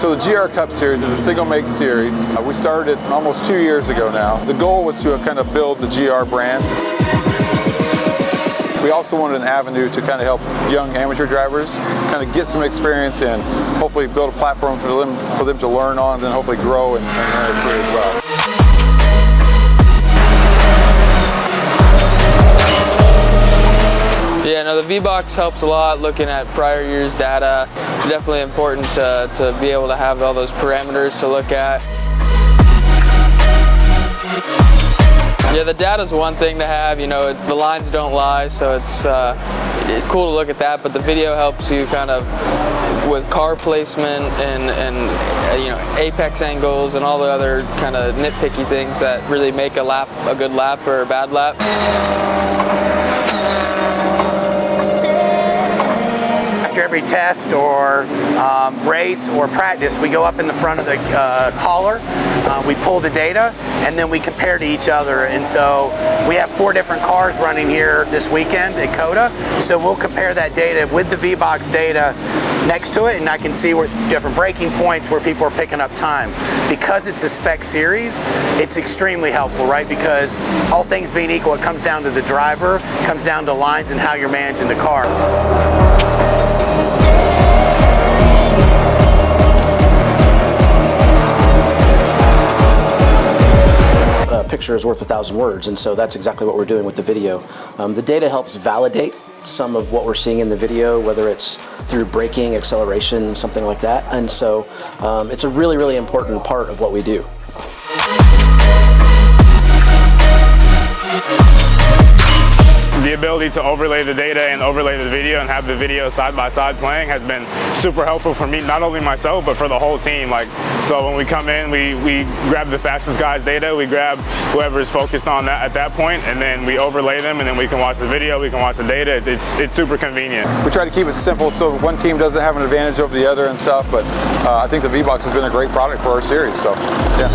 So the GR Cup Series is a single make series. We started it almost 2 years ago now. The goal was to kind of build the GR brand. We also wanted an avenue to kind of help young amateur drivers kind of get some experience and hopefully build a platform for them to learn on and then hopefully grow and earn a career as well. Yeah, no, the VBOX helps a lot looking at prior year's data. Definitely important to be able to have all those parameters to look at. Yeah, the data's one thing to have, you know, the lines don't lie, so it's cool to look at that, but the video helps you kind of with car placement and you know, apex angles and all the other kind of nitpicky things that really make a lap a good lap or a bad lap. After every test or race or practice, we go up in the front of the hauler, we pull the data, and then we compare to each other. And so we have 4 different cars running here this weekend at COTA, so we'll compare that data with the VBOX data next to it, and I can see where different braking points where people are picking up time. Because it's a spec series, it's extremely helpful, right? Because all things being equal, it comes down to the driver, it comes down to lines and how you're managing the car. A picture is worth 1,000 words, and so that's exactly what we're doing with the video. The data helps validate some of what we're seeing in the video, whether it's through braking, acceleration, something like that, and so it's a really, really important part of what we do. The ability to overlay the data and overlay the video and have the video side by side playing has been super helpful for me, not only myself, but for the whole team. Like, so when we come in, we grab the fastest guy's data, we grab whoever's focused on that at that point, and then we overlay them, and then we can watch the video, we can watch the data. It's super convenient. We try to keep it simple so one team doesn't have an advantage over the other and stuff, but I think the VBOX has been a great product for our series, so yeah.